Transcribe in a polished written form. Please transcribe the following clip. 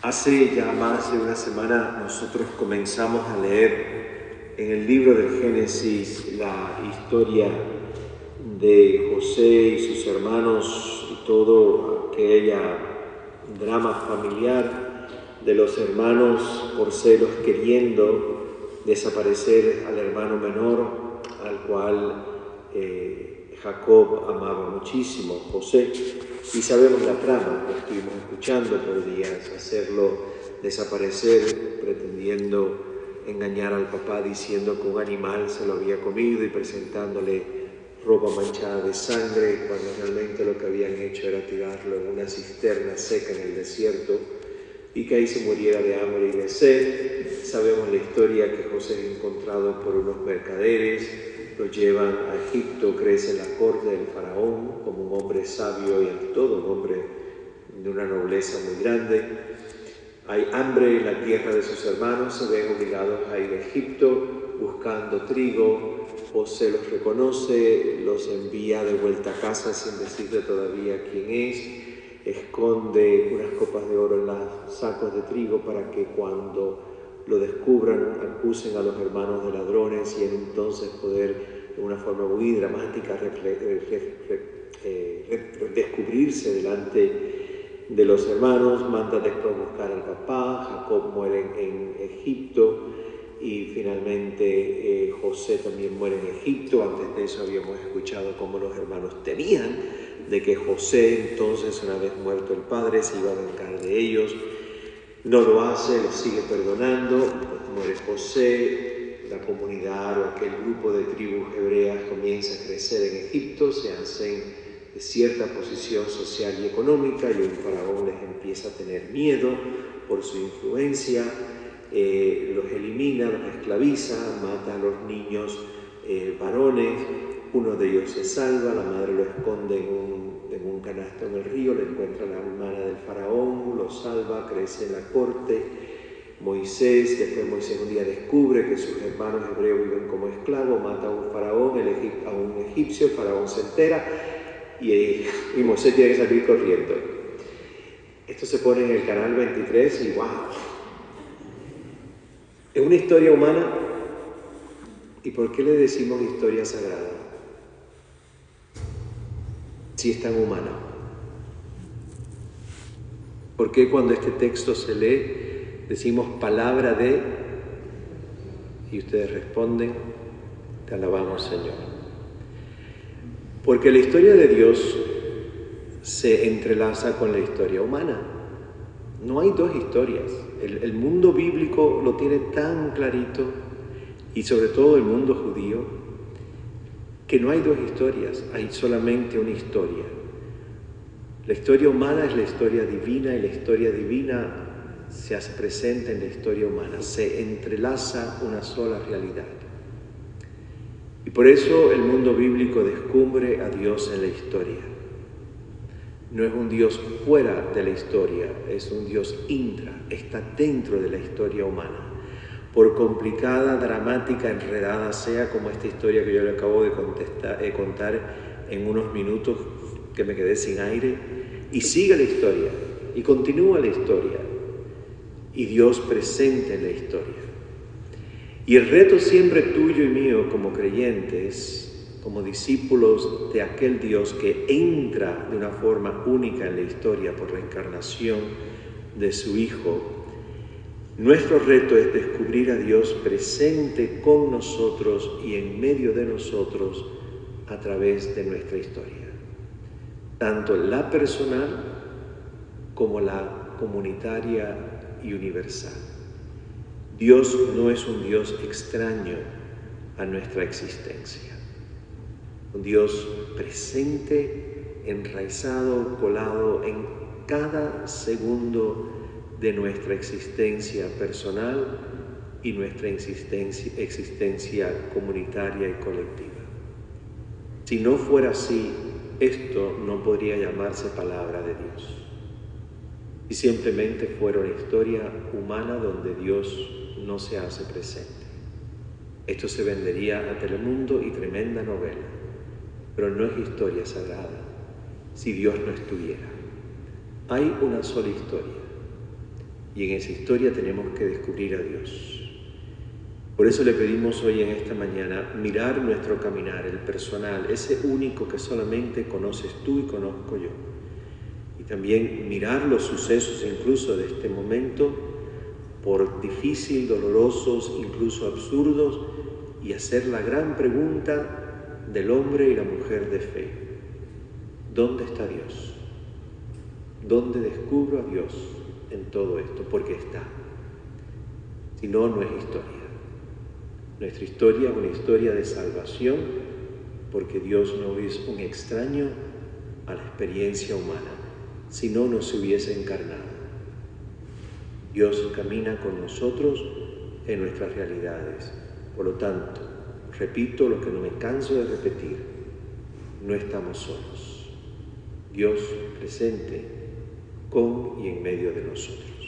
Hace ya más de una semana nosotros comenzamos a leer en el libro del Génesis la historia de José y sus hermanos y todo aquella drama familiar de los hermanos por celos queriendo desaparecer al hermano menor, al cual Jacob amaba muchísimo, José. Y sabemos la trama, lo estuvimos escuchando por días, hacerlo desaparecer pretendiendo engañar al papá diciendo que un animal se lo había comido y presentándole ropa manchada de sangre, cuando realmente lo que habían hecho era tirarlo en una cisterna seca en el desierto y que ahí se muriera de hambre y de sed. Sabemos la historia que José es encontrado por unos mercaderes, lo llevan a Egipto, crece en la corte del faraón como un hombre sabio y ante todo un hombre de una nobleza muy grande. Hay hambre en la tierra de sus hermanos, se ven obligados a ir a Egipto buscando trigo. José los reconoce, los envía de vuelta a casa sin decirle todavía quién es, esconde unas copas de oro en los sacos de trigo para que cuando lo descubran, acusen a los hermanos de ladrones y entonces poder de una forma muy dramática descubrirse delante de los hermanos. Manda después buscar al papá. Jacob muere en Egipto y finalmente José también muere en Egipto. Antes de eso habíamos escuchado cómo los hermanos temían de que José, entonces una vez muerto el padre, se iba a vengar de ellos. No lo hace, lo sigue perdonando, muere José, la comunidad o aquel grupo de tribus hebreas comienza a crecer en Egipto, se hacen de cierta posición social y económica y un faraón les empieza a tener miedo por su influencia, los elimina, los esclaviza, mata a los niños varones, uno de ellos se salva, la madre lo esconde en un canasto en el río, le encuentra la hermana del faraón, lo salva, crece en la corte. Después Moisés un día descubre que sus hermanos hebreos viven como esclavos, mata a un faraón, a un egipcio, el faraón se entera y Moisés tiene que salir corriendo. Esto se pone en el canal 23 y ¡wow! Es una historia humana. ¿Y por qué le decimos historia sagrada? Si es tan humana. ¿Por qué cuando este texto se lee decimos palabra de, y ustedes responden, te alabamos, Señor? Porque la historia de Dios se entrelaza con la historia humana. No hay dos historias. El mundo bíblico lo tiene tan clarito, y sobre todo el mundo judío, que no hay dos historias, hay solamente una historia. La historia humana es la historia divina y la historia divina se hace presente en la historia humana, se entrelaza una sola realidad. Y por eso el mundo bíblico descubre a Dios en la historia. No es un Dios fuera de la historia, es un Dios intra, está dentro de la historia humana. Por complicada, dramática, enredada sea como esta historia que yo le acabo de contar en unos minutos que me quedé sin aire, y sigue la historia, y continúa la historia, y Dios presente en la historia. Y el reto siempre tuyo y mío como creyentes, como discípulos de aquel Dios que entra de una forma única en la historia por la encarnación de su Hijo, nuestro reto es descubrir a Dios presente con nosotros y en medio de nosotros a través de nuestra historia, tanto la personal como la comunitaria y universal. Dios no es un Dios extraño a nuestra existencia, un Dios presente, enraizado, colado en cada segundo de nuestra existencia personal y nuestra existencia comunitaria y colectiva. Si no fuera así, esto no podría llamarse palabra de Dios. Y simplemente fuera una historia humana donde Dios no se hace presente. Esto se vendería a Telemundo y tremenda novela, pero no es historia sagrada si Dios no estuviera. Hay una sola historia. y en esa historia tenemos que descubrir a Dios. Por eso le pedimos hoy en esta mañana mirar nuestro caminar, el personal, ese único que solamente conoces tú y conozco yo. Y también mirar los sucesos incluso de este momento, por difícil, dolorosos, incluso absurdos, y hacer la gran pregunta del hombre y la mujer de fe. ¿Dónde está Dios? ¿Dónde descubro a Dios en todo esto? Porque está. Si no, no es historia. Nuestra historia es una historia de salvación, porque Dios no es un extraño a la experiencia humana, si no, no se hubiese encarnado. Dios camina con nosotros en nuestras realidades. Por lo tanto, repito lo que no me canso de repetir, no estamos solos. Dios presente con y en medio de nosotros.